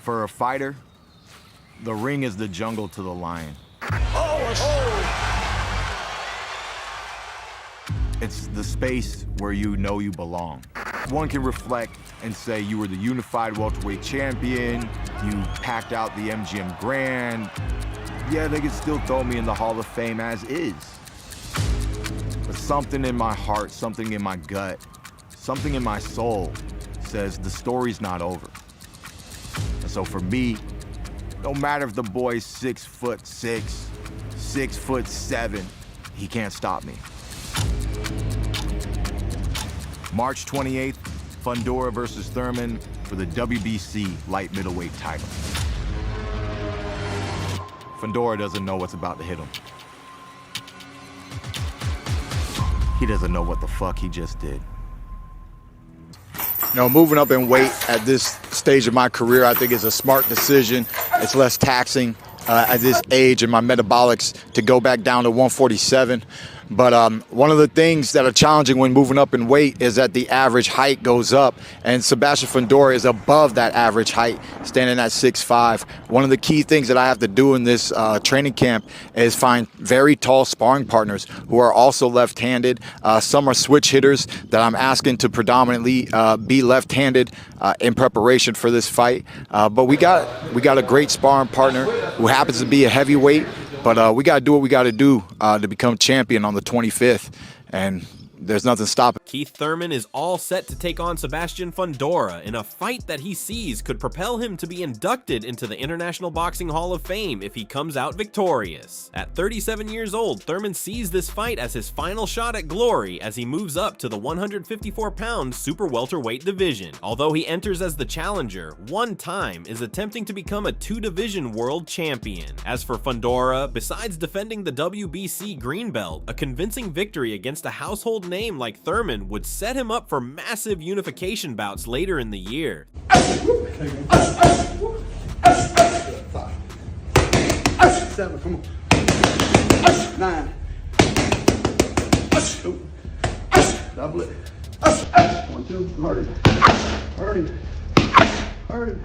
For a fighter, the ring is the jungle to the lion. It's the space where you know you belong. One can reflect and say you were the unified welterweight champion, you packed out the MGM Grand. Yeah, they could still throw me in the Hall of Fame as is. But something in my heart, something in my gut, something in my soul says the story's not over. And so for me, no matter if the boy's 6'6", 6'7", he can't stop me. March 28th, Fundora versus Thurman for the WBC light middleweight title. Fundora doesn't know what's about to hit him. He doesn't know what the fuck he just did. You know, moving up in weight at this stage of my career, I think is a smart decision. It's less taxing at this age in my metabolics to go back down to 147. But one of the things that are challenging when moving up in weight is that the average height goes up, and Sebastian Fundora is above that average height, standing at 6'5". One of the key things that I have to do in this training camp is find very tall sparring partners who are also left-handed. Some are switch hitters that I'm asking to predominantly be left-handed in preparation for this fight. But we got a great sparring partner who happens to be a heavyweight. But we got to do what we got to do to become champion on the 25th, and there's nothing stopping. Keith Thurman is all set to take on Sebastian Fundora in a fight that he sees could propel him to be inducted into the International Boxing Hall of Fame if he comes out victorious. At 37 years old, Thurman sees this fight as his final shot at glory as he moves up to the 154-pound super welterweight division. Although he enters as the challenger, one time is attempting to become a two-division world champion. As for Fundora, besides defending the WBC green belt, a convincing victory against a household name like Thurman would set him up for massive unification bouts later in the year. 7, come on. 9. Double it. 1, 2, hurry. Hurry. Hurry.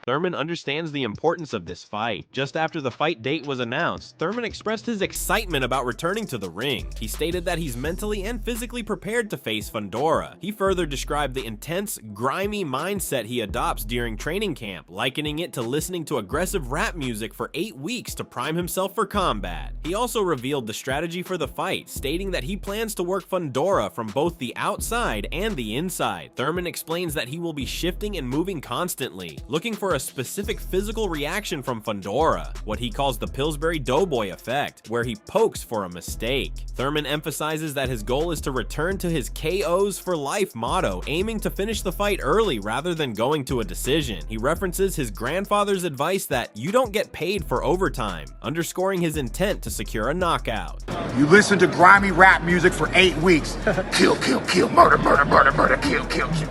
Thurman understands the importance of this fight. Just after the fight date was announced, Thurman expressed his excitement about returning to the ring. He stated that he's mentally and physically prepared to face Fundora. He further described the intense, grimy mindset he adopts during training camp, likening it to listening to aggressive rap music for 8 weeks to prime himself for combat. He also revealed the strategy for the fight, stating that he plans to work Fundora from both the outside and the inside. Thurman explains that he will be shifting and moving constantly, looking for a specific physical reaction from Fundora, what he calls the Pillsbury Doughboy effect, where he pokes for a mistake. Thurman emphasizes that his goal is to return to his KOs for life motto, aiming to finish the fight early rather than going to a decision. He references his grandfather's advice that you don't get paid for overtime, underscoring his intent to secure a knockout. You listen to grimy rap music for 8 weeks. Kill, kill, kill, murder, murder, murder, murder, kill, kill, kill.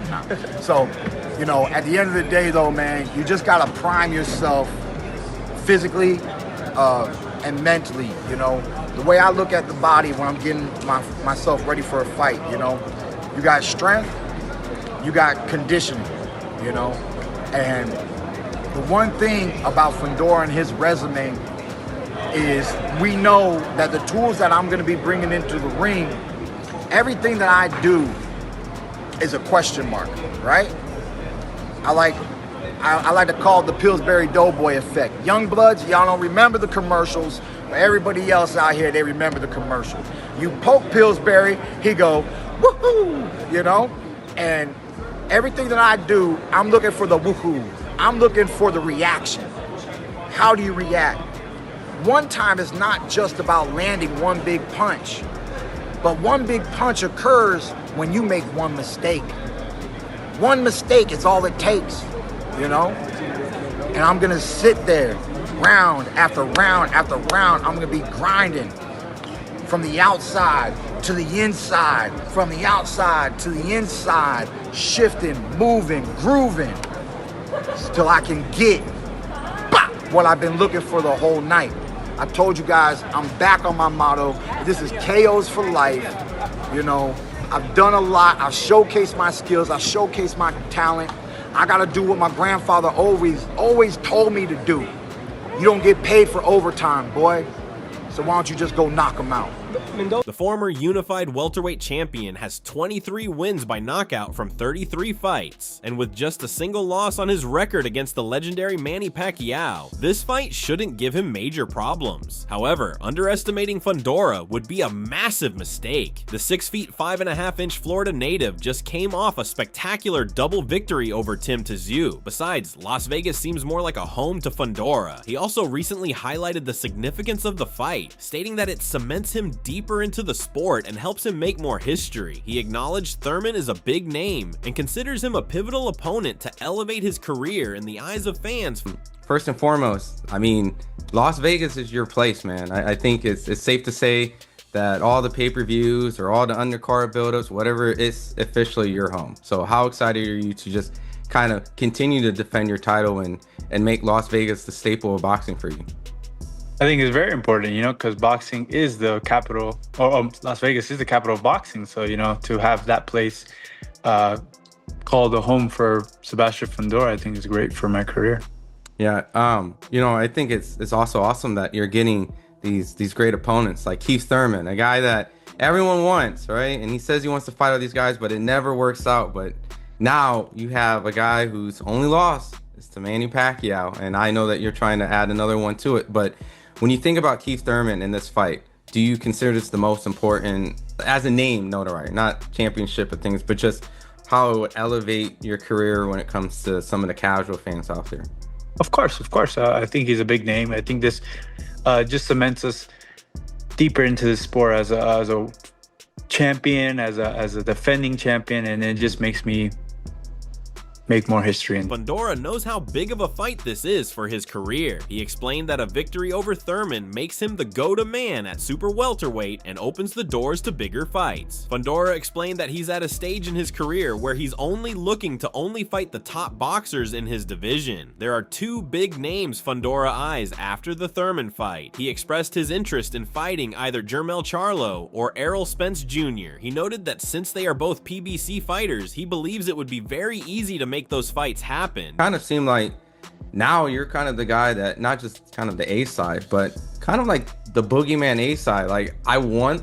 So, you know, at the end of the day, though, man, you just gotta prime yourself physically and mentally. You know, the way I look at the body when I'm getting myself ready for a fight, you know, you got strength, you got conditioning, you know, and the one thing about Fundora and his resume is we know that the tools that I'm gonna be bringing into the ring, everything that I do is a question mark, right? I like to call it the Pillsbury Doughboy effect. Young bloods, y'all don't remember the commercials, but everybody else out here, they remember the commercial. You poke Pillsbury, he go, woohoo, you know? And everything that I do, I'm looking for the woohoo. I'm looking for the reaction. How do you react? One time is not just about landing one big punch, but one big punch occurs when you make one mistake. One mistake is all it takes, you know? And I'm gonna sit there round after round after round. I'm gonna be grinding from the outside to the inside, from the outside to the inside, shifting, moving, grooving, till I can get what I've been looking for the whole night. I told you guys, I'm back on my motto. This is KOs for life. You know, I've done a lot. I've showcased my skills. I showcased my talent. I gotta do what my grandfather always told me to do. You don't get paid for overtime, boy. So why don't you just go knock him out? The former unified welterweight champion has 23 wins by knockout from 33 fights, and with just a single loss on his record against the legendary Manny Pacquiao, this fight shouldn't give him major problems. However, underestimating Fundora would be a massive mistake. The 6 feet 5.5 inch Florida native just came off a spectacular double victory over Tim Tszyu. Besides, Las Vegas seems more like a home to Fundora. He also recently highlighted the significance of the fight, stating that it cements him deeper into the sport and helps him make more history. He acknowledged Thurman is a big name and considers him a pivotal opponent to elevate his career in the eyes of fans. First and foremost, I mean, Las Vegas is your place, man. I think it's safe to say that all the pay-per-views or all the undercard buildups, whatever, it's officially your home. So how excited are you to just kind of continue to defend your title and make Las Vegas the staple of boxing for you? I think it's very important, you know, because boxing is the capital, or Las Vegas is the capital of boxing. So, you know, to have that place called a home for Sebastian Fundora, I think is great for my career. Yeah, you know, I think it's also awesome that you're getting these great opponents like Keith Thurman, a guy that everyone wants, right? And he says he wants to fight all these guys, but it never works out. But now you have a guy whose only loss is to Manny Pacquiao, and I know that you're trying to add another one to it, but when you think about Keith Thurman in this fight, do you consider this the most important as a name notoriety, not championship of things, but just how it would elevate your career when it comes to some of the casual fans out there? Of course. I think he's a big name. I think this just cements us deeper into the sport as a champion, as a defending champion, and it just makes me make more history. Fundora knows how big of a fight this is for his career. He explained that a victory over Thurman makes him the go-to man at super welterweight and opens the doors to bigger fights. Fundora explained that he's at a stage in his career where he's only looking to fight the top boxers in his division. There are 2 big names Fundora eyes after the Thurman fight. He expressed his interest in fighting either Jermell Charlo or Errol Spence Jr. He noted that since they are both PBC fighters, he believes it would be very easy to make those fights happen. Kind of seem like now you're kind of the guy that not just kind of the A side, but kind of like the boogeyman A side. Like, I want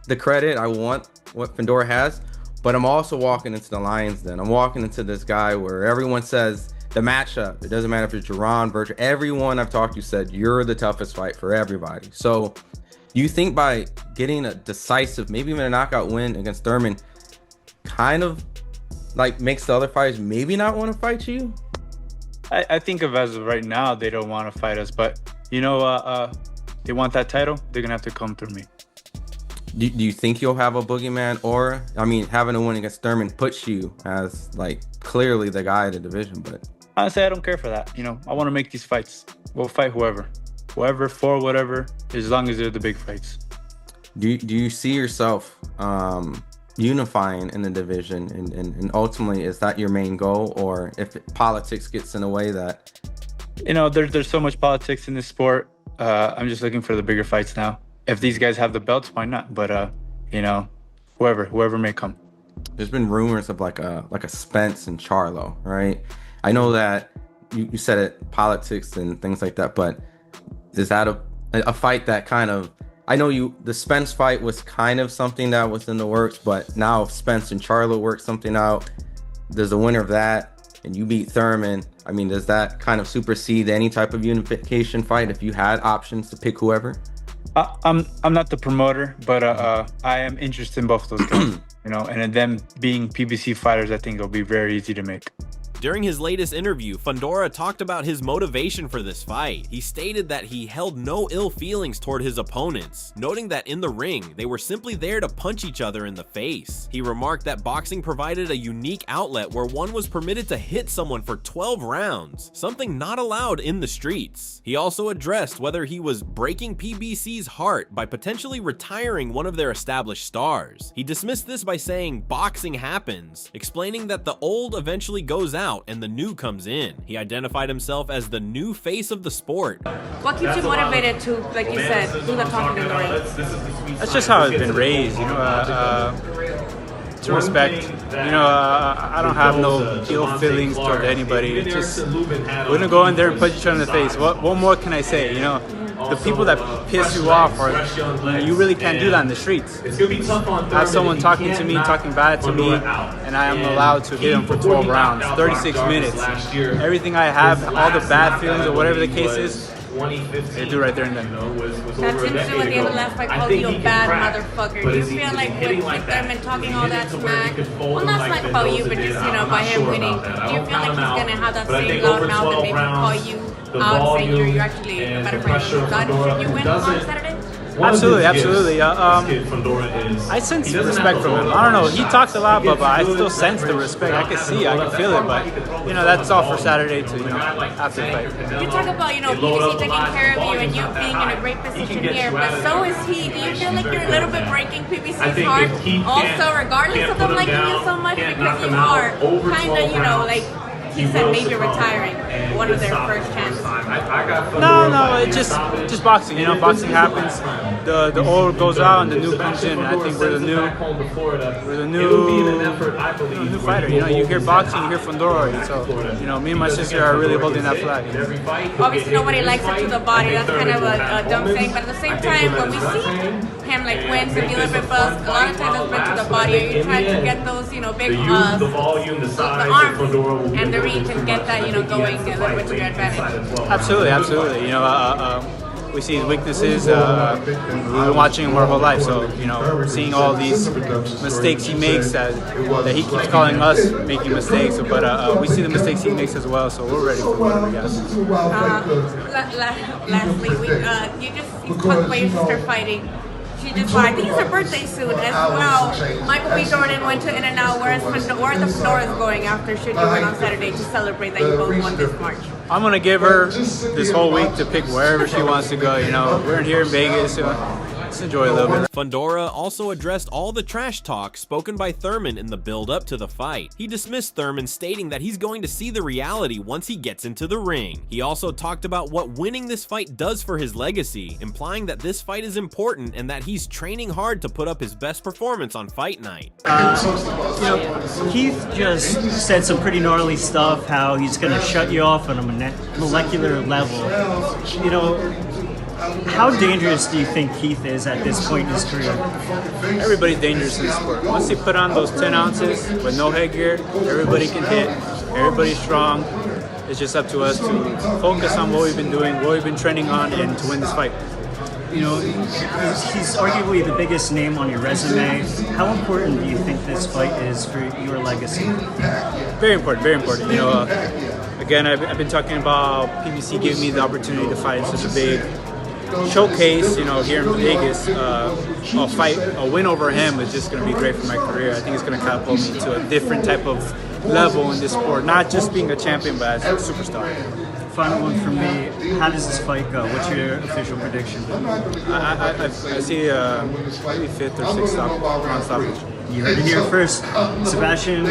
the credit, I want what Fundora has, but I'm also walking into the Lions Den. I'm walking into this guy where everyone says the matchup, it doesn't matter if it's Jerron, Virgil, everyone I've talked to said you're the toughest fight for everybody. So you think by getting a decisive, maybe even a knockout win against Thurman, kind of like makes the other fighters maybe not want to fight you? I think as of right now, they don't want to fight us, but you know, they want that title, they're gonna have to come through me. Do you think you'll have a boogeyman aura? I mean, having a win against Thurman puts you as like clearly the guy of the division, but honestly, I don't care for that. You know, I want to make these fights. We'll fight whoever for whatever, as long as they're the big fights. Do you see yourself unifying in the division, and ultimately is that your main goal, or if politics gets in a way that, you know, there's so much politics in this sport, I'm just looking for the bigger fights now. If these guys have the belts, why not? But you know, whoever may come. There's been rumors of like a Spence and Charlo, right? I know that you said it, politics and things like that, but is that a fight that kind of, I know the Spence fight was kind of something that was in the works, but now if Spence and Charlo work something out, there's a winner of that, and you beat Thurman. I mean, does that kind of supersede any type of unification fight if you had options to pick whoever? I'm not the promoter, but I am interested in both those guys. You know, and then them being PBC fighters, I think it'll be very easy to make. During his latest interview, Fundora talked about his motivation for this fight. He stated that he held no ill feelings toward his opponents, noting that in the ring, they were simply there to punch each other in the face. He remarked that boxing provided a unique outlet where one was permitted to hit someone for 12 rounds, something not allowed in the streets. He also addressed whether he was breaking PBC's heart by potentially retiring one of their established stars. He dismissed this by saying boxing happens, explaining that the old eventually goes out and the new comes in. He identified himself as the new face of the sport. What keeps you motivated to, like you said, do the talking in the ring? That's just how I've been raised, you know, to respect. You know, I don't have no ill feelings toward anybody. It's just, we're gonna go in there and punch each other in the face. What more can I say, you know? The people that piss you off are, you know, you really can't do that in the streets. Have someone talking to me, talking bad to me, and I am allowed to hit them for 12 rounds, 36 minutes. Everything I have, all the bad feelings or whatever the case is, they do right there and then. That Tim Sue at the end of the last fight called you a bad motherfucker. Do you feel like with Thurman talking all that smack, well, not smack about you, but just, you know, by him winning, do you feel like he's gonna have that same loud mouth and maybe call you out, saying you're actually a better fighter? Should you win on Saturday? Absolutely, absolutely. I sense respect from him. I don't know. He talks a lot, but I still sense the respect. I can see it, I can feel it. But you know, that's all for Saturday to, you know, after the fight. You talk about, you know, PBC taking care of you and you being in a great position here, but so is he. Do you feel like you're a little bit breaking PBC's heart, also, regardless of them liking you so much, because you are kind of, you know, like he said, maybe retiring one of their first chances? No, it's just boxing. You know, boxing happens. The old goes out and the new comes in. And I think we're the new fighter. You know, you hear boxing, you hear Fundora. So, you know, me and my sister are really holding that flag. Obviously, nobody likes it to the body. That's kind of a dumb saying. But at the same time, when we see him like wins and be a little bit buzzed, a lot of times that's been to the body. Are you trying to get those, you know, big the arms and the reach and get that, you know, going a little bit to your advantage? Absolutely. You know, we see his weaknesses. We've been watching him our whole life, so you know, seeing all these mistakes he makes that he keeps calling us making mistakes, but we see the mistakes he makes as well. So we're ready for whatever he has. Lastly, you talked about your sister fighting. She just fought. I think it's her birthday soon as well. Michael B. Jordan went to In-N-Out. Where the Fundoras going after should you win on Saturday to celebrate that you both won this March? I'm gonna give her this whole week to pick wherever she wants to go. You know, we're here in Vegas, so let's enjoy a little bit. Fundora also addressed all the trash talk spoken by Thurman in the build-up to the fight. He dismissed Thurman, stating that he's going to see the reality once he gets into the ring. He also talked about what winning this fight does for his legacy, implying that this fight is important and that he's training hard to put up his best performance on fight night. You know, Keith just said some pretty gnarly stuff, how he's going to shut you off on a molecular level. You know, how dangerous do you think Keith is at this point in his career? Everybody's dangerous in the sport. Once they put on those 10 ounces with no headgear, everybody can hit. Everybody's strong. It's just up to us to focus on what we've been doing, what we've been training on, and to win this fight. You know, he's arguably the biggest name on your resume. How important do you think this fight is for your legacy? Very important, very important. You know, again, I've been talking about PBC giving me the opportunity to fight in such a big showcase, you know, here in Vegas. A win over him is just going to be great for my career. I think it's going to catapult me to a different type of level in this sport, not just being a champion, but as a superstar. Final one from me. How does this fight go? What's your official prediction? I see maybe 5th or 6th round stoppage. You heard it here first. Sebastian,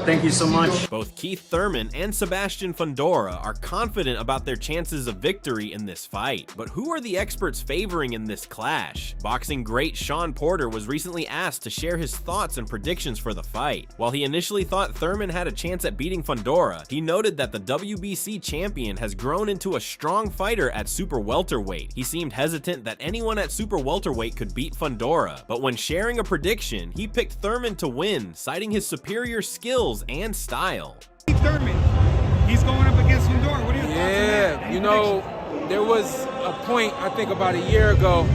thank you so much. Both Keith Thurman and Sebastian Fundora are confident about their chances of victory in this fight. But who are the experts favoring in this clash? Boxing great Sean Porter was recently asked to share his thoughts and predictions for the fight. While he initially thought Thurman had a chance at beating Fundora, he noted that the WBC champion has grown into a strong fighter at super welterweight. He seemed hesitant that anyone at super welterweight could beat Fundora, but when sharing a prediction, he picked Thurman to win, citing his superior skills and style. Thurman, he's going up against Fundora. What are your thoughts on that? Yeah, you know, there was a point, I think about a year ago,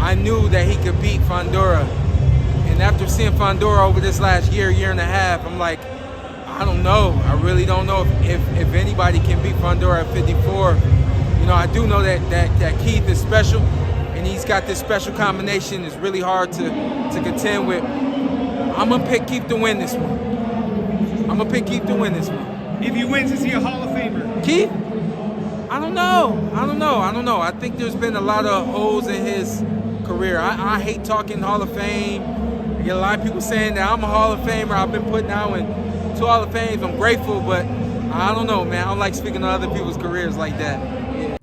I knew that he could beat Fundora. And after seeing Fundora over this last year and a half, I'm like, I don't know. I really don't know if anybody can beat Fundora at 54. You know, I do know that Keith is special, and he's got this special combination. It's really hard to contend with. I'm gonna pick Keith to win this one. If he wins, is he a Hall of Famer? Keith? I don't know. I think there's been a lot of holes in his career. I hate talking Hall of Fame. I get a lot of people saying that I'm a Hall of Famer. I've been put now in 2 Hall of Fames. I'm grateful, but I don't know, man. I don't like speaking of other people's careers like that.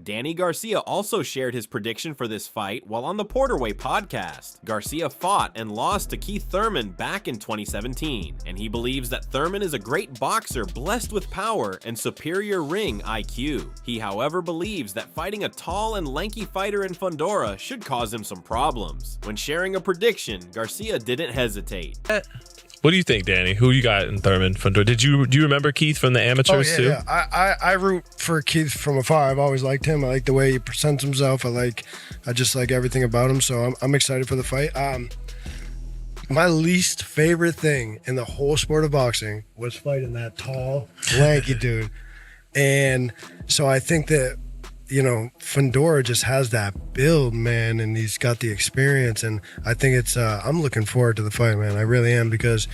Danny Garcia also shared his prediction for this fight while on the Porterway podcast. Garcia fought and lost to Keith Thurman back in 2017, and he believes that Thurman is a great boxer blessed with power and superior ring IQ. He, however, believes that fighting a tall and lanky fighter in Fundora should cause him some problems. When sharing a prediction, Garcia didn't hesitate. What do you think, Danny? Who you got in Thurman? Fundora? Do you remember Keith from the amateurs too? Yeah. I root for Keith from afar. I've always liked him. I like the way he presents himself. I just like everything about him. So I'm excited for the fight. My least favorite thing in the whole sport of boxing was fighting that tall, lanky dude. And so I think that, you know, Fundora just has that build, man, and he's got the experience, and I think it's I'm looking forward to the fight, man. I really am, because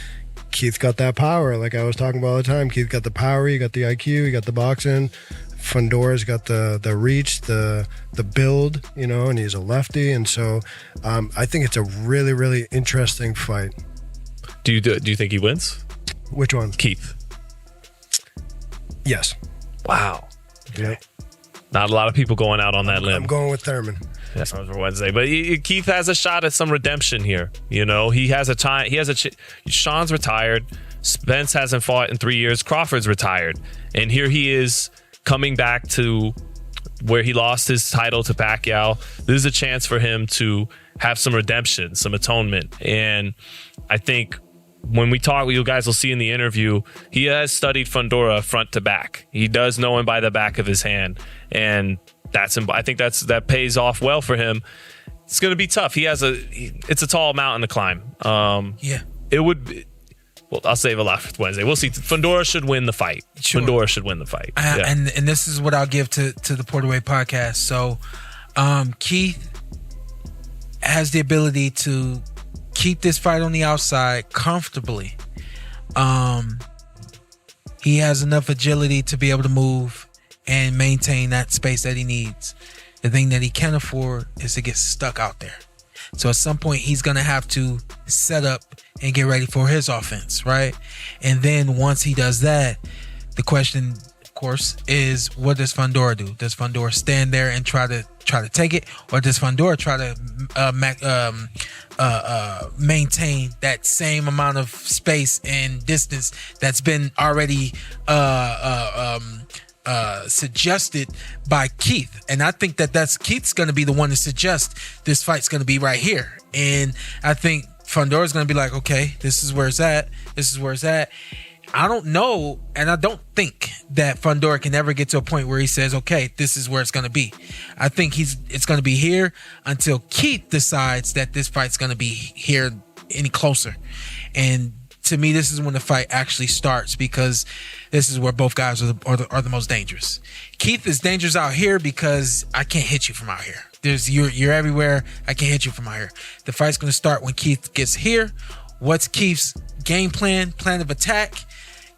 Keith got that power, like I was talking about all the time. Keith got the power, he got the IQ, he got the boxing. Fundora's got the reach, the build, you know, and he's a lefty, and so I think it's a really, really interesting fight. Do you think he wins? Which one? Keith. Yes. Wow. Okay. Yep. Not a lot of people going out on that limb. I'm going with Thurman. That's for Wednesday, but Keith has a shot at some redemption here. You know, he has a time. Sean's retired. Spence hasn't fought in 3 years. Crawford's retired, and here he is coming back to where he lost his title to Pacquiao. This is a chance for him to have some redemption, some atonement, and I think when we talk, you guys will see in the interview, he has studied Fundora front to back. He does know him by the back of his hand, and I think that pays off well for him. It's going to be tough. It's a tall mountain to climb. Yeah, it would be. Well, I'll save a lot for Wednesday. We'll see. Fundora should win the fight. Sure. Fundora should win the fight. Yeah. And this is what I'll give to the Porterway podcast. So, Keith has the ability to keep this fight on the outside comfortably. He has enough agility to be able to move and maintain that space that he needs. The thing that he can't afford is to get stuck out there. So at some point, he's going to have to set up and get ready for his offense, right? And then once he does that, the question, of course, is what does Fundora do? Does Fundora stand there and try to take it, or does Fundora try to maintain that same amount of space and distance that's been already suggested by Keith? And I think that's Keith's going to be the one to suggest this fight's going to be right here. And I think Fundora's going to be like, okay, this is where it's at. This is where it's at. I don't know, and I don't think that Fundora can ever get to a point where he says, okay, this is where it's going to be. I think it's going to be here until Keith decides that this fight's going to be here any closer. And to me, this is when the fight actually starts, because this is where both guys are the most dangerous. Keith is dangerous out here because I can't hit you from out here. You're everywhere. I can't hit you from out here. The fight's going to start when Keith gets here. What's Keith's game plan of attack?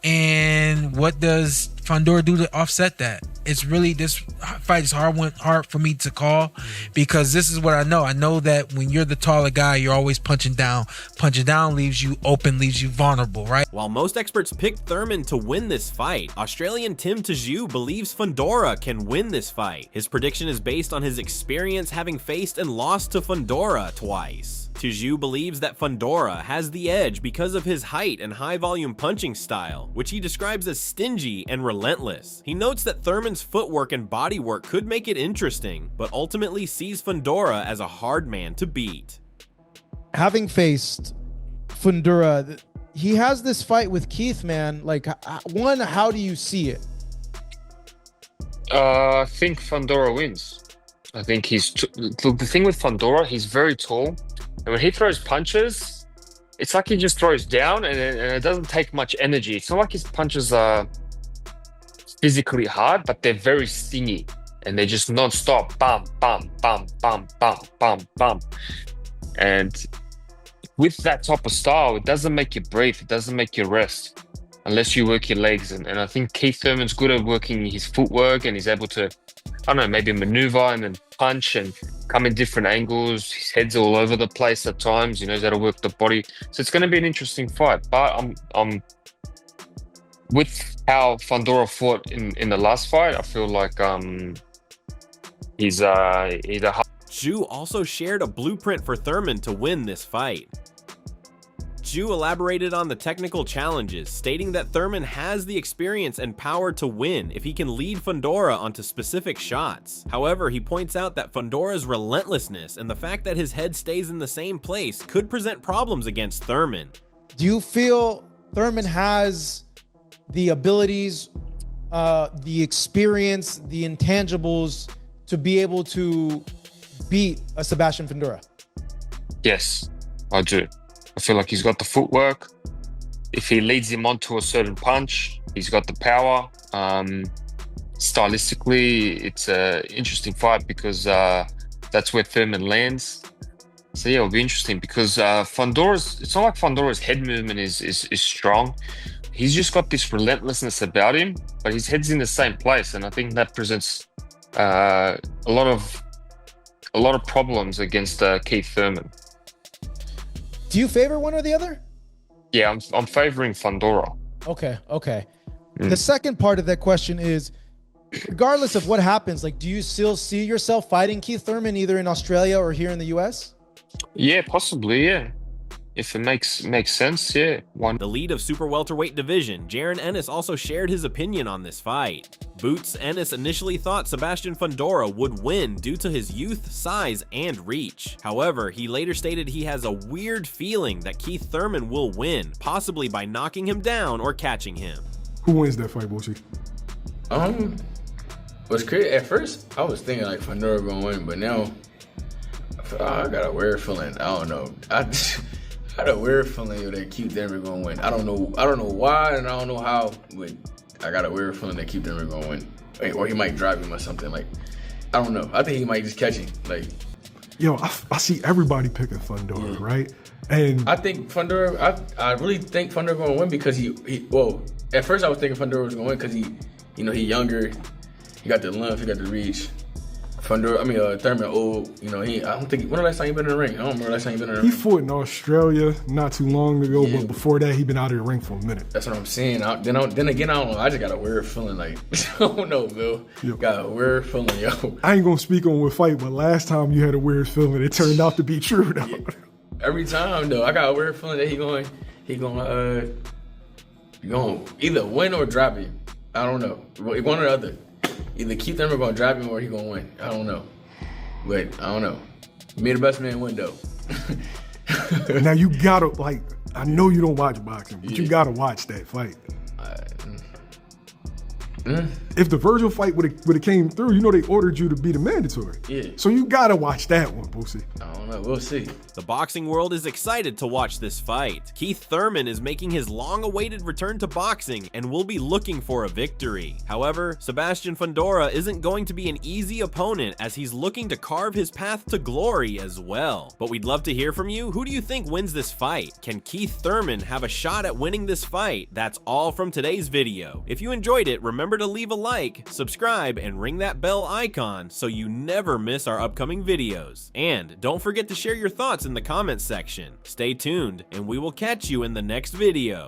And what does Fundora do to offset that? It's really, this fight is hard for me to call, because this is what I know. I know that when you're the taller guy, you're always punching down. Punching down leaves you open, leaves you vulnerable, right? While most experts picked Thurman to win this fight, Australian Tim Tszyu believes Fundora can win this fight. His prediction is based on his experience having faced and lost to Fundora twice. Tszyu believes that Fundora has the edge because of his height and high-volume punching style, which he describes as stingy and relentless. He notes that Thurman's footwork and bodywork could make it interesting, but ultimately sees Fundora as a hard man to beat. Having faced Fundora, he has this fight with Keith, man. Like, one, how do you see it? I think Fundora wins. I think the thing with Fundora, he's very tall. And when he throws punches, it's like he just throws down and it doesn't take much energy. It's not like his punches are physically hard, but they're very stingy and they're just non-stop. Bum, bum, bum, bum, bum, bum, bum. And with that type of style, it doesn't make you breathe. It doesn't make you rest unless you work your legs. And I think Keith Thurman's good at working his footwork, and he's able to, I don't know, maybe maneuver and then punch and come in different angles. His head's all over the place at times. You know, he's able to work the body. So it's going to be an interesting fight. But I'm with how Fundora fought in the last fight, I feel like he's a Zhu also shared a blueprint for Thurman to win this fight. Zhu elaborated on the technical challenges, stating that Thurman has the experience and power to win if he can lead Fundora onto specific shots. However, he points out that Fundora's relentlessness and the fact that his head stays in the same place could present problems against Thurman. Do you feel Thurman has the abilities, the experience, the intangibles to be able to beat a Sebastian Fundora? Yes, I do. I feel like he's got the footwork. If he leads him onto a certain punch, he's got the power. Stylistically, it's an interesting fight because that's where Thurman lands. So yeah, it'll be interesting because it's not like Fundora's head movement is strong. He's just got this relentlessness about him, but his head's in the same place, and I think that presents a lot of problems against Keith Thurman. Do you favor one or the other? Yeah, I'm favoring Fundora. Okay. The second part of that question is, regardless of what happens, like, do you still see yourself fighting Keith Thurman either in Australia or here in the US? Yeah, possibly, yeah. If it makes sense, yeah. The lead of Super Welterweight division, Jaron Ennis, also shared his opinion on this fight. Boots Ennis initially thought Sebastian Fundora would win due to his youth, size, and reach. However, he later stated he has a weird feeling that Keith Thurman will win, possibly by knocking him down or catching him. Who wins that fight, Bushi? What's crazy, at first, I was thinking like Fundora gonna win, but now I got a weird feeling. I don't know. I got a weird feeling that Keith Thurman gonna win. I don't know why and I don't know how, but I got a weird feeling that Keith Thurman gonna win. Or he might drive him or something. Like, I don't know. I think he might just catch him. Like, yo, I see everybody picking Fundora, right? And I think Fundora. I really think Fundora gonna win because he. Well, at first I was thinking Fundora was gonna win because he younger, he got the length, he got the reach. Thurman old, I don't think, when the last time he been in the ring? I don't remember the last time he been in the ring. He fought in Australia not too long ago, but before that, he been out of the ring for a minute. That's what I'm saying. Then again, I don't know. I just got a weird feeling like, I don't know, Bill. Yo. Got a weird feeling, yo. I ain't gonna speak on what fight, but last time you had a weird feeling, it turned out to be true, though. Yeah. Every time, though, I got a weird feeling that he going either win or drop him. I don't know. One or the other. Either Keith Thurman gonna drop him or he gonna win. I don't know. But I don't know. Me the best man win though. Now you gotta, I know you don't watch boxing, but you gotta watch that fight. If the Virgil fight would have came through, they ordered you to be the mandatory. Yeah. So you gotta watch that one, Boosie. I don't know. We'll see. The boxing world is excited to watch this fight. Keith Thurman is making his long-awaited return to boxing and will be looking for a victory. However, Sebastian Fundora isn't going to be an easy opponent as he's looking to carve his path to glory as well. But we'd love to hear from you. Who do you think wins this fight? Can Keith Thurman have a shot at winning this fight? That's all from today's video. If you enjoyed it, remember to leave a like, subscribe, and ring that bell icon so you never miss our upcoming videos. And don't forget to share your thoughts in the comments section. Stay tuned, and we will catch you in the next video.